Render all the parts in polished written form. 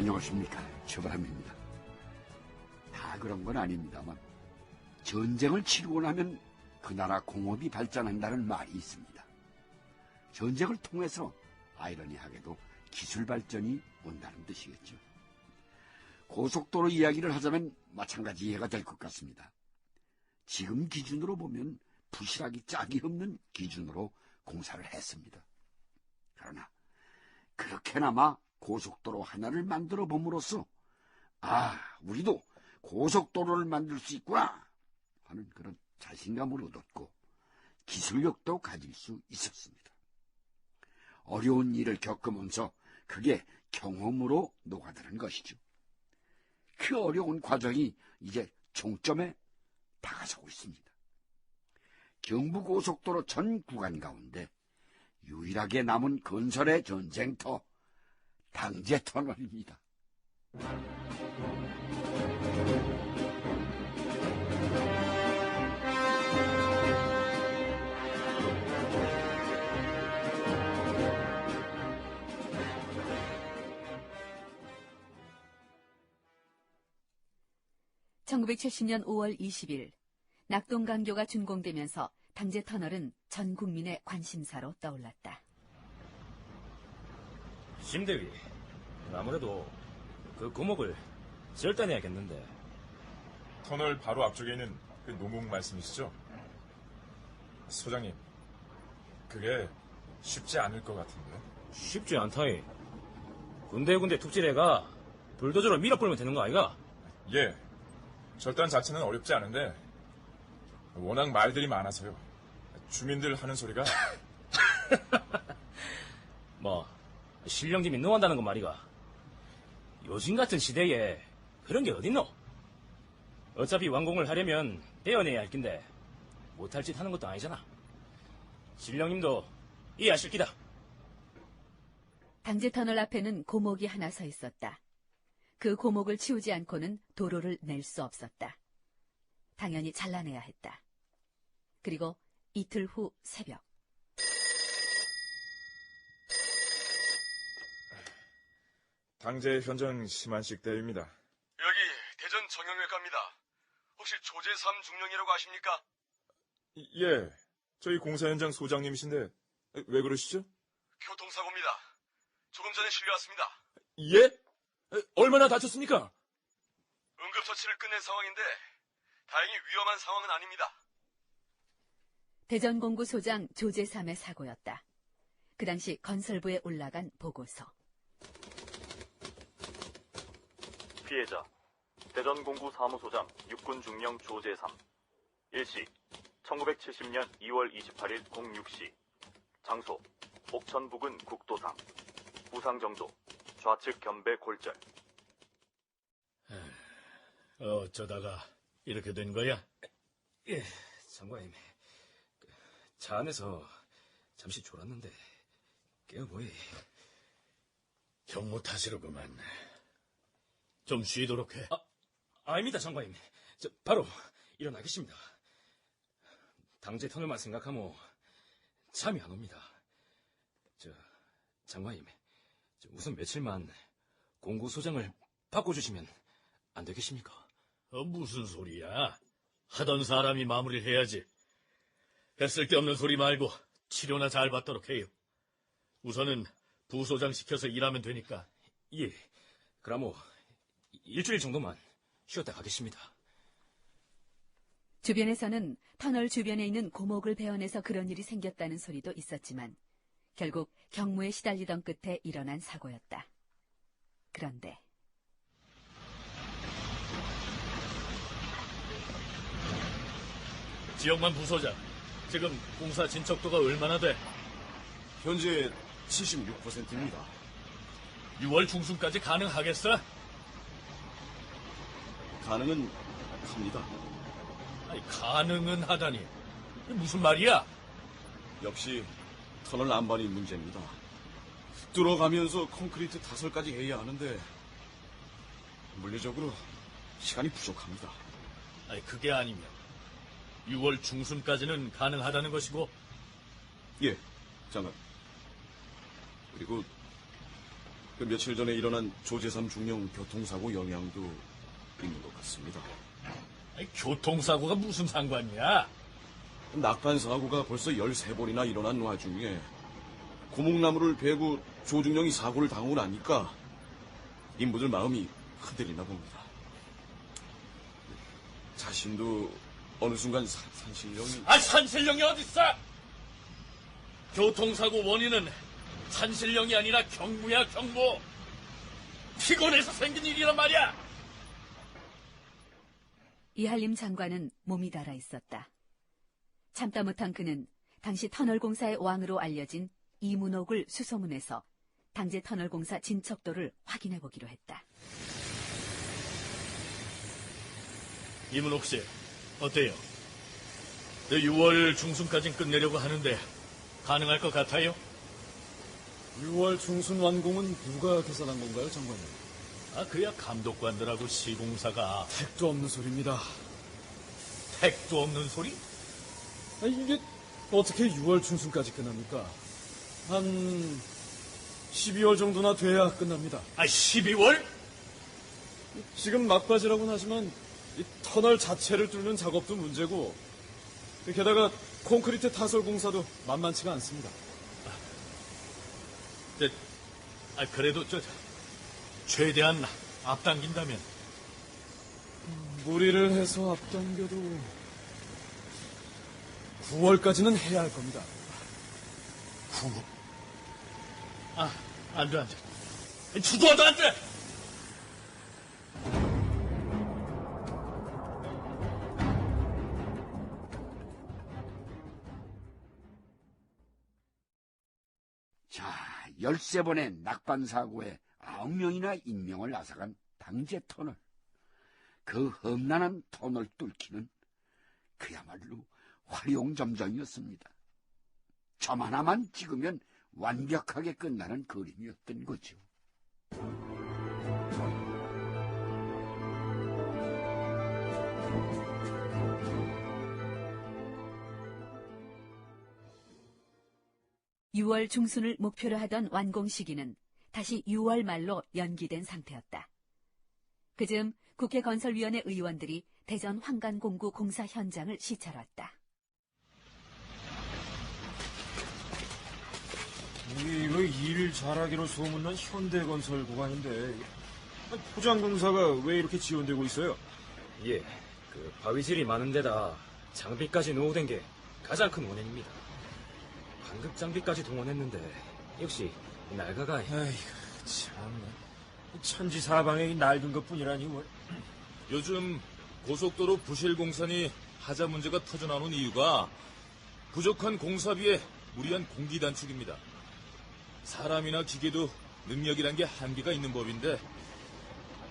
안녕하십니까, 최바람입니다. 다 그런 건 아닙니다만 전쟁을 치르고 나면 그 나라 공업이 발전한다는 말이 있습니다. 전쟁을 통해서 아이러니하게도 기술 발전이 온다는 뜻이겠죠. 고속도로 이야기를 하자면 마찬가지 이해가 될 것 같습니다. 지금 기준으로 보면 부실하기 짝이 없는 기준으로 공사를 했습니다. 그러나 그렇게나마 고속도로 하나를 만들어 봄으로써 우리도 고속도로를 만들 수 있구나 하는 그런 자신감을 얻었고 기술력도 가질 수 있었습니다. 어려운 일을 겪으면서 그게 경험으로 녹아드는 것이죠. 그 어려운 과정이 이제 종점에 다가서고 있습니다. 경부고속도로 전 구간 가운데 유일하게 남은 건설의 전쟁터 당제터널입니다. (1970년 5월 20일) 낙동강교가 준공되면서 당제터널은 전 국민의 관심사로 떠올랐다. 심대위, 아무래도 그 고목을 절단해야겠는데. 터널 바로 앞쪽에 있는 그 노목 말씀이시죠? 소장님, 그게 쉽지 않을 것 같은데. 쉽지 않다이. 군데군데 툭질해가 불도저로 밀어버리면 되는 거 아이가? 예, 절단 자체는 어렵지 않은데 워낙 말들이 많아서요. 주민들 하는 소리가 뭐 신령님이 노한다는 건 말이가. 요즘 같은 시대에 그런 게 어딨노? 어차피 완공을 하려면 떼어내야 할 낀데 못할 짓 하는 것도 아니잖아. 신령님도 이해하실 기다. 당제터널 앞에는 고목이 하나 서 있었다. 그 고목을 치우지 않고는 도로를 낼 수 없었다. 당연히 잘라내야 했다. 그리고 이틀 후 새벽. 당제 현장 심한식 대위입니다. 여기 대전 정형외과입니다. 혹시 조재삼 중령이라고 아십니까? 예, 저희 공사 현장 소장님이신데 왜 그러시죠? 교통사고입니다. 조금 전에 실려왔습니다. 예? 얼마나 다쳤습니까? 응급처치를 끝낸 상황인데 다행히 위험한 상황은 아닙니다. 대전공구 소장 조재삼의 사고였다. 그 당시 건설부에 올라간 보고서. 피해자 대전공구 사무소장 육군중령 조재삼. 일시 1970년 2월 28일 06시. 장소 옥천 부근 국도상. 부상 정도 좌측 겸배 골절. 어쩌다가 이렇게 된 거야? 예, 장관님. 차 안에서 잠시 졸았는데 깨어보이. 경무 탓이로구만. 좀 쉬도록 해. 아닙니다, 장관님. 저 바로 일어나겠습니다. 당제 터널만 생각하면 잠이 안 옵니다. 장관님, 우선 며칠만 공구소장을 바꿔주시면 안 되겠습니까? 무슨 소리야? 하던 사람이 마무리를 해야지. 했을 데 없는 소리 말고 치료나 잘 받도록 해요. 우선은 부소장 시켜서 일하면 되니까. 예, 그럼 일주일 정도만 쉬었다 가겠습니다. 주변에서는 터널 주변에 있는 고목을 베어내서 그런 일이 생겼다는 소리도 있었지만 결국 경무에 시달리던 끝에 일어난 사고였다. 그런데 지역만 부소장, 지금 공사 진척도가 얼마나 돼? 현재 76%입니다. 6월 중순까지 가능하겠어? 가능은 합니다. 아니, 가능은 하다니. 이게 무슨 말이야? 역시 터널 안반이 문제입니다. 뚫어가면서 콘크리트 타설까지 해야 하는데 물리적으로 시간이 부족합니다. 아니, 그게 아니면 6월 중순까지는 가능하다는 것이고. 예, 장관. 그리고 그 며칠 전에 일어난 조제3 중령 교통사고 영향도 있는 것 같습니다. 아니, 교통사고가 무슨 상관이야? 낙관사고가 벌써 13번이나 일어난 와중에 고목나무를 베고 조중령이 사고를 당하고 나니까 인부들 마음이 흔들리나 봅니다. 자신도 어느 순간 산신령이... 아, 산신령이 어딨어? 교통사고 원인은 산신령이 아니라 경무야, 경무. 피곤해서 생긴 일이란 말이야. 이한림 장관은 몸이 달아 있었다. 참다 못한 그는 당시 터널공사의 왕으로 알려진 이문옥을 수소문해서 당제 터널공사 진척도를 확인해 보기로 했다. 이문옥 씨, 어때요? 6월 중순까진 끝내려고 하는데 가능할 것 같아요? 6월 중순 완공은 누가 계산한 건가요, 장관님? 아, 그야 감독관들하고 시공사가. 택도 없는 소리입니다. 택도 없는 소리? 이게 어떻게 6월 중순까지 끝납니까? 한 12월 정도나 돼야 끝납니다. 아, 12월? 지금 막바지라고는 하지만 이 터널 자체를 뚫는 작업도 문제고 게다가 콘크리트 타설 공사도 만만치가 않습니다. 그래도 최대한 앞당긴다면. 무리를 해서 앞당겨도 9월까지는 해야 할 겁니다. 9월? 안 돼. 죽어도 안 돼! 자, 13번의 낙반사고에 9명이나 인명을 앗아간 당제 터널. 그 험난한 터널 뚫기는 그야말로 화룡점정이었습니다. 점 하나만 찍으면 완벽하게 끝나는 그림이었던 거죠. (6월) 중순을 목표로 하던 완공 시기는 다시 6월 말로 연기된 상태였다. 그즈음 국회 건설위원회 의원들이 대전 황간공구 공사 현장을 시찰 왔다. 이거 일 잘하기로 소문난 현대건설 구간인데 포장공사가 왜 이렇게 지연되고 있어요? 예, 그 바위질이 많은 데다 장비까지 노후된 게 가장 큰 원인입니다. 방급 장비까지 동원했는데 역시 날가가... 아이고 참나, 천지사방에 낡은 것뿐이라니 뭘. 요즘 고속도로 부실공사니 하자 문제가 터져나오는 이유가 부족한 공사비에 무리한 공기 단축입니다. 사람이나 기계도 능력이란 게 한계가 있는 법인데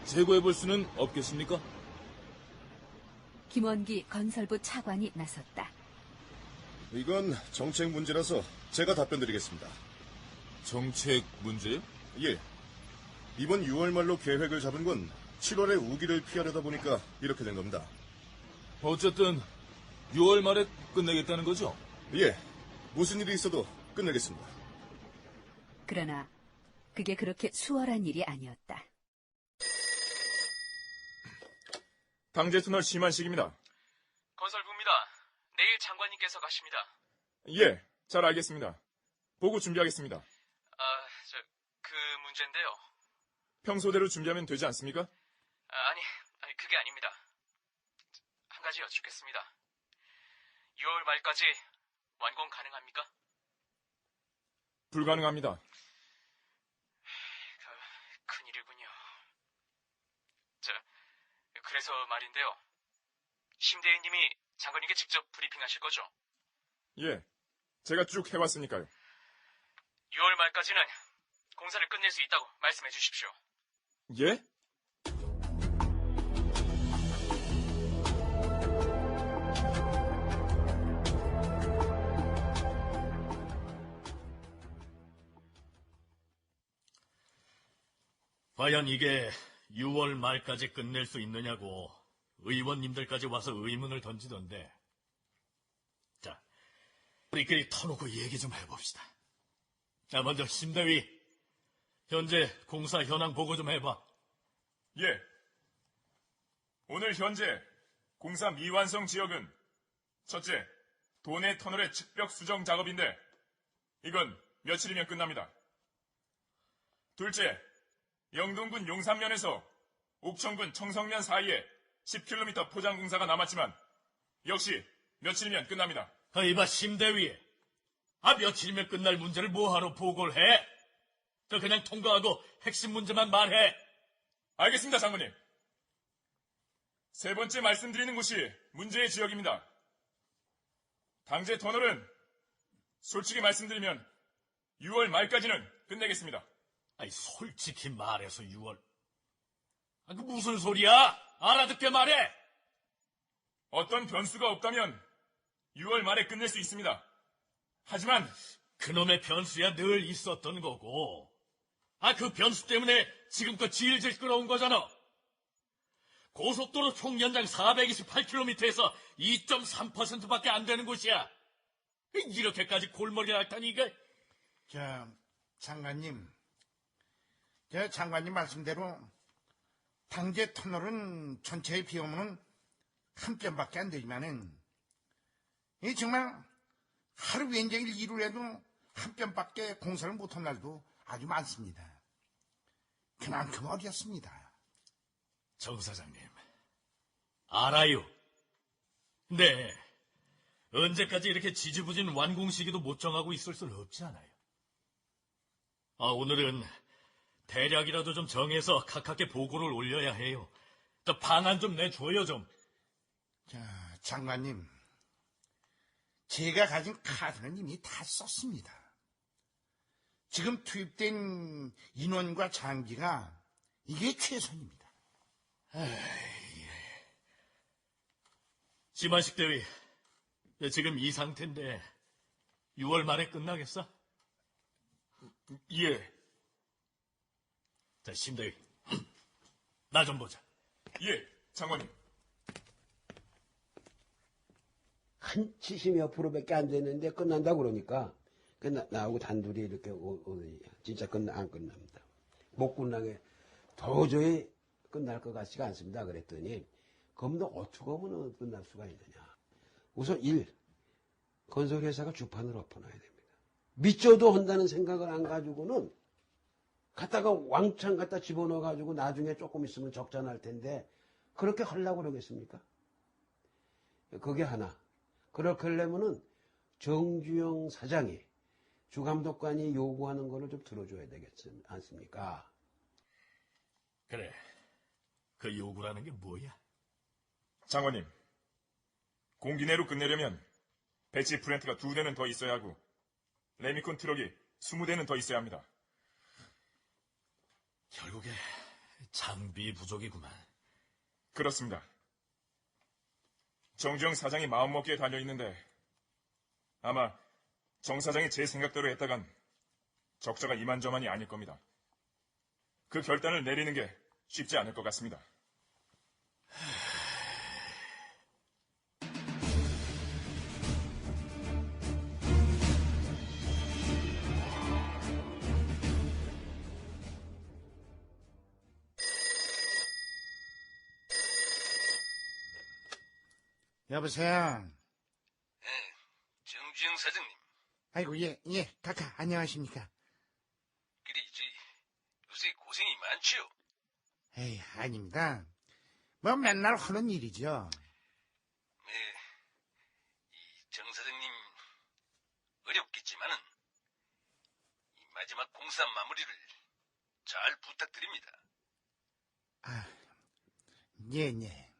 제고해볼 수는 없겠습니까? 김원기 건설부 차관이 나섰다. 이건 정책 문제라서 제가 답변드리겠습니다. 정책 문제요? 예. 이번 6월 말로 계획을 잡은 건 7월에 우기를 피하려다 보니까 이렇게 된 겁니다. 어쨌든 6월 말에 끝내겠다는 거죠? 예. 무슨 일이 있어도 끝내겠습니다. 그러나 그게 그렇게 수월한 일이 아니었다. 당제터널 심한식입니다. 건설부입니다. 내일 장관님께서 가십니다. 예, 잘 알겠습니다. 보고 준비하겠습니다. 그 문제인데요. 평소대로 준비하면 되지 않습니까? 아니, 그게 아닙니다. 한 가지 여쭙겠습니다. 6월 말까지 완공 가능합니까? 불가능합니다. 큰일이군요. 그래서 말인데요. 심대위님이 장관님께 직접 브리핑하실 거죠? 예, 제가 쭉 해왔으니까요. 6월 말까지는 공사를 끝낼 수 있다고 말씀해 주십시오. 예? 과연 이게 6월 말까지 끝낼 수 있느냐고 의원님들까지 와서 의문을 던지던데. 자, 우리끼리 터놓고 얘기 좀 해봅시다. 자, 먼저 심대위. 현재 공사 현황 보고 좀 해봐. 예. 오늘 현재 공사 미완성 지역은 첫째, 도내 터널의 측벽 수정 작업인데 이건 며칠이면 끝납니다. 둘째, 영동군 용산면에서 옥천군 청성면 사이에 10km 포장 공사가 남았지만 역시 며칠이면 끝납니다. 이봐 심대위. 며칠이면 끝날 문제를 뭐하러 보고를 해? 너 그냥 통과하고 핵심 문제만 말해. 알겠습니다, 장군님. 세 번째 말씀드리는 곳이 문제의 지역입니다. 당제 터널은 솔직히 말씀드리면 6월 말까지는 끝내겠습니다. 솔직히 말해서 6월. 그 무슨 소리야? 알아듣게 말해. 어떤 변수가 없다면 6월 말에 끝낼 수 있습니다. 하지만 그놈의 변수야 늘 있었던 거고. 그 변수 때문에 지금껏 질질 끌어온 거잖아. 고속도로 총 연장 428km에서 2.3%밖에 안 되는 곳이야. 이렇게까지 골머리 앓다니 이거. 장관님. 장관님 말씀대로 당제 터널은 전체의 비용은 한 뼘밖에 안 되지만은 이 정말 하루 왼종일 일을 해도 한 뼘밖에 공사를 못한 날도 아주 많습니다. 그만큼 어렵습니다. 정 사장님, 알아요. 네, 언제까지 이렇게 지지부진 완공 시기도 못 정하고 있을 수는 없지 않아요. 오늘은 대략이라도 좀 정해서 각하께 보고를 올려야 해요. 또 방안 좀 내줘요 좀. 장관님, 제가 가진 카드는 이미 다 썼습니다. 지금 투입된 인원과 장비가 이게 최선입니다. 지만식 대위, 지금 이 상태인데 6월 말에 끝나겠어? 예. 자, 심대위, 나 좀 보자. 예, 장관님. 한 70몇 프로밖에 안 됐는데 끝난다 그러니까 나하고 단둘이 이렇게 진짜 안 끝납니다. 못 끝나게 도저히 끝날 것 같지가 않습니다. 그랬더니 그럼 너 어떻게 하면 끝날 수가 있느냐. 우선 1. 건설회사가 주판을 엎어놔야 됩니다. 밑져도 한다는 생각을 안 가지고는 갖다가 왕창 갖다 집어넣어가지고 나중에 조금 있으면 적자 날 텐데 그렇게 하려고 그러겠습니까? 그게 하나. 그렇게 하려면은 정주영 사장이 주감독관이 요구하는 거를 좀 들어줘야 되겠지 않습니까? 그래. 그 요구라는 게 뭐야? 장관님, 공기 내로 끝내려면 배치 프렌트가 2대는 더 있어야 하고 레미콘 트럭이 20대는 더 있어야 합니다. 결국에 장비 부족이구만. 그렇습니다. 정주영 사장이 마음먹기에 달려있는데 아마 정 사장이 제 생각대로 했다간 적자가 이만저만이 아닐 겁니다. 그 결단을 내리는 게 쉽지 않을 것 같습니다. 여보세요? 정주영 사장님. 아이고, 각하, 안녕하십니까? 그래, 요새 고생이 많지요? 에이, 아닙니다. 뭐 맨날 하는 일이죠. 네, 정 사장님 어렵겠지만은 이 마지막 공사 마무리를 잘 부탁드립니다. 예.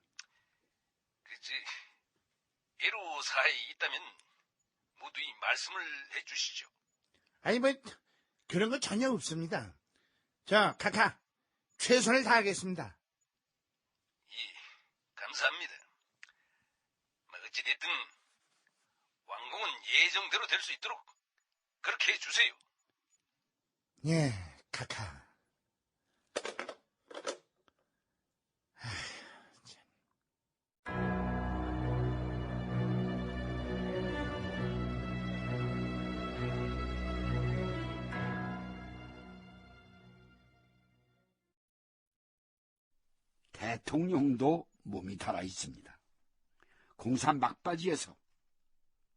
애로사항이 있다면 모두 이 말씀을 해주시죠. 아니, 뭐 그런 거 전혀 없습니다. 각하, 최선을 다하겠습니다. 감사합니다. 어찌됐든 완공은 예정대로 될 수 있도록 그렇게 해주세요. 예, 각하. 대통령도 몸이 달아 있습니다. 공사 막바지에서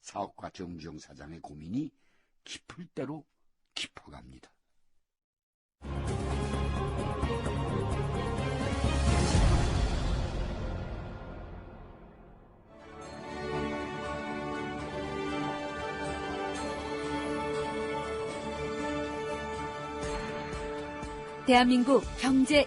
사업가 정주영 사장의 고민이 깊을 대로 깊어갑니다. 대한민국 경제